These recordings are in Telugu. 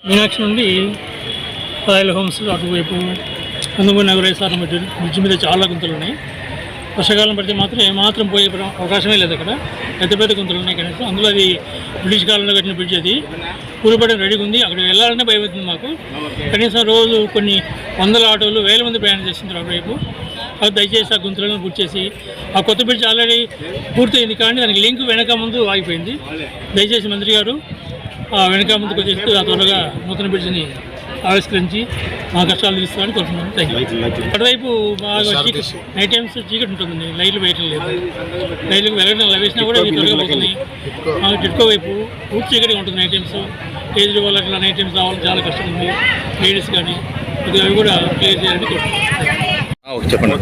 మీనాక్షి నుండి రాయల్ హోమ్స్ అటువైపు నందమూరి నగరేశ్వర బ్రిడ్జ్ మీద చాలా గుంతలు ఉన్నాయి. వర్షాకాలం పడితే మాత్రం ఏమాత్రం పోయే అవకాశమే లేదు. అక్కడ పెద్ద పెద్ద గుంతలు ఉన్నాయి కనీసం. అందులో అది బ్రిటిష్ కాలంలో కట్టిన బ్రిడ్జ్, అది కూలిపడడం రెడీగా ఉంది. అక్కడ వెళ్ళాలంటే భయమవుతుంది మాకు. కనీసం రోజు కొన్ని వందల ఆటోలు, వేల మంది ప్రయాణం చేస్తుంటారు అటువైపు. అది దయచేసి ఆ గుంతలను పూర్తి చేసి, ఆ కొత్త బ్రిడ్జ్ ఆల్రెడీ పూర్తయింది కానీ దానికి లింక్ వెనక ముందు ఆగిపోయింది. దయచేసి మంత్రి గారు వెనక ముందుకు వచ్చేసి ఆ త్వరగా నూతన బ్రిడ్జిని ఆవిష్కరించి మా కష్టాలు తీసుకోవాలని కోరుతున్నాను. Thank you. అటువైపు బాగా నైట్ టైమ్స్ చీకటి ఉంటుందండి, లైట్లు వేయటం లేదు. లైట్లకు వెళ్ళడం వేసినా కూడా అవి త్వరగా పోతున్నాయి. మాకు టిట్కో వైపు పూర్తి చీకటిగా ఉంటుంది నైట్ టైమ్స్. ఏజ్డ్ వాళ్ళు అట్లా నైట్ టైమ్స్ రావాలని చాలా కష్టం ఉంది. లేడీస్ కానీ ఇది అవి కూడా క్లియర్ చేయాలని కోరుతున్నాను. చెప్పండి.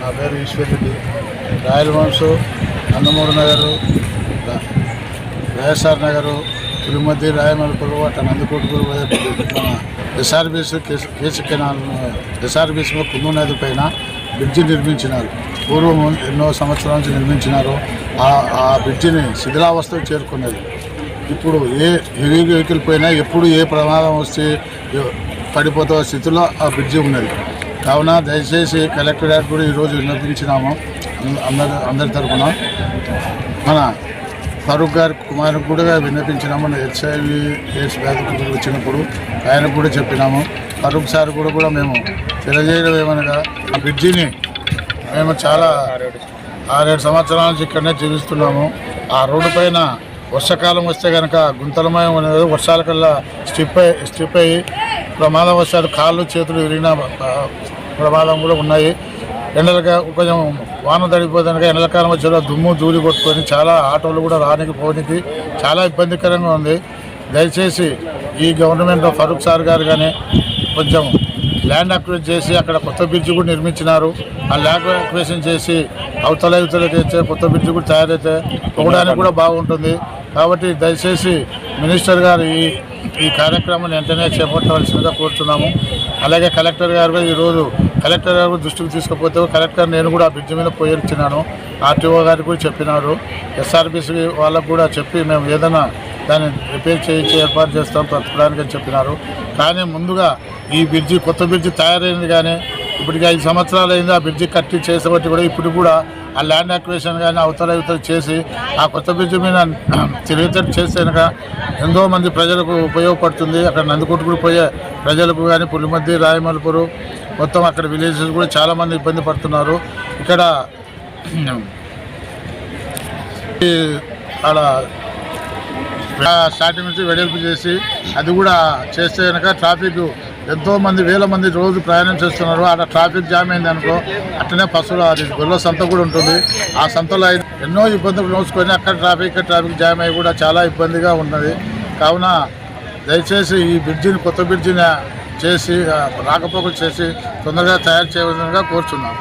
నా పేరు ఈశ్వర్ రెడ్డి. రాయల్ హోమ్స్, నందమూరి నగరు, వైఎస్ఆర్ నగరు, తిరుమతి, రాయమలపురం, అట్లా నందికోటపురం, మన ఎస్ఆర్బీస్ కేసు కెనాల్ ఎస్ఆర్బీస్ కుందు నది పైన బ్రిడ్జి నిర్మించినారు. పూర్వం ఎన్నో సంవత్సరాల నుంచి నిర్మించినారు. ఆ బ్రిడ్జిని శిథిలావస్థకు చేరుకున్నది. ఇప్పుడు ఏ హెవీ వెహికల్ పైన ఎప్పుడు ఏ ప్రమాదం వస్తే పడిపోతే స్థితిలో ఆ బ్రిడ్జి ఉన్నది. కావున దయచేసి కలెక్టరేట్ కూడా ఈరోజు విన్నపించినాము. అందరి తరఫున మన ఫరూక్ గారి కుమారుకు కూడా విన్నపించినాము. HIV ఎయిడ్స్ వ్యాధి వచ్చినప్పుడు ఆయనకు కూడా చెప్పినాము. ఫరూక్ సార్ కూడా మేము తెలియజేయడం ఏమనగా, ఆ బ్రిడ్జిని మేము చాలా 6-7 సంవత్సరాల నుంచి ఇక్కడనే జీవిస్తున్నాము. ఆ రోడ్డు పైన వర్షాకాలం వస్తే కనుక గుంతలమయం అనేది, వర్షాల కల్లా స్టిప్ అయ్యి ప్రమాదం వస్తారు. కాళ్ళు చేతులు విరిగిన ప్రమాదం కూడా ఉన్నాయి. ఎండలుగా కొంచెం వాన తడిపోతానికి ఎండలకాలం వచ్చేలా దుమ్ము ధూళి కొట్టుకొని చాలా ఆటోలు కూడా రానికి పోనీకి చాలా ఇబ్బందికరంగా ఉంది. దయచేసి ఈ గవర్నమెంట్ ఫరూక్ సార్ గారు కానీ కొంచెం ల్యాండ్ అక్విజిషన్ చేసి అక్కడ కొత్త బ్రిడ్జ్ కూడా నిర్మించినారు. ఆ ల్యాండ్ అక్విజిషన్ చేసి అవతలకి అయితే కొత్త బ్రిడ్జ్ కూడా తయారైతే పోవడానికి కూడా బాగుంటుంది. కాబట్టి దయచేసి మినిస్టర్ గారు ఈ కార్యక్రమాన్ని వెంటనే చేపట్టవలసిందిగా కోరుతున్నాము. అలాగే కలెక్టర్ గారు ఈరోజు కలెక్టర్ గారు దృష్టికి తీసుకుపోతే కలెక్టర్ నేను కూడా ఆ బ్రిడ్జ్ మీద పోయిచ్చినాను. RTO గారికి కూడా చెప్పినారు. SRBC వాళ్ళకు కూడా చెప్పి మేము ఏదైనా దాన్ని రిపేర్ చేయించి ఏర్పాటు చేస్తాం బ్రతకడానికి అని చెప్పినారు. కానీ ముందుగా ఈ బ్రిడ్జి కొత్త బ్రిడ్జి తయారైంది కానీ ఇప్పటికి 5 సంవత్సరాలు అయింది. ఆ బ్రిడ్జి కట్టి చేసేబట్టి కూడా ఇప్పుడు కూడా ఆ ల్యాండ్ అక్విజిషన్ కానీ అవతల చేసి ఆ కొత్త బ్రిడ్జి మీద తిరిగేటట్టు చేస్తే కనుక ఎంతో మంది ప్రజలకు ఉపయోగపడుతుంది. అక్కడ నందికొట్టుకు పోయే ప్రజలకు కానీ పులిమద్ది, రాయమలపురం మొత్తం అక్కడ విలేజెస్ కూడా చాలామంది ఇబ్బంది పడుతున్నారు. ఇక్కడ ఆడ స్టార్టింగ్ నుంచి వెడల్పు చేసి అది కూడా చేస్తే కనుక ట్రాఫిక్ ఎంతోమంది వేల మంది రోజు ప్రయాణం చేస్తున్నారు. అక్కడ ట్రాఫిక్ జామ్ అయింది అనుకో, అట్లనే పశువుల అది గొల్ల సంత కూడా ఉంటుంది. ఆ సంతలో ఎన్నో ఇబ్బందులు నోచుకొని అక్కడ ట్రాఫిక్ జామ్ అయ్యి కూడా చాలా ఇబ్బందిగా ఉన్నది. కావున దయచేసి ఈ బ్రిడ్జిని కొత్త బ్రిడ్జిని చేసి రాకపోకలు చేసి తొందరగా తయారు చేయవలసిందిగా కోరుచున్నాం.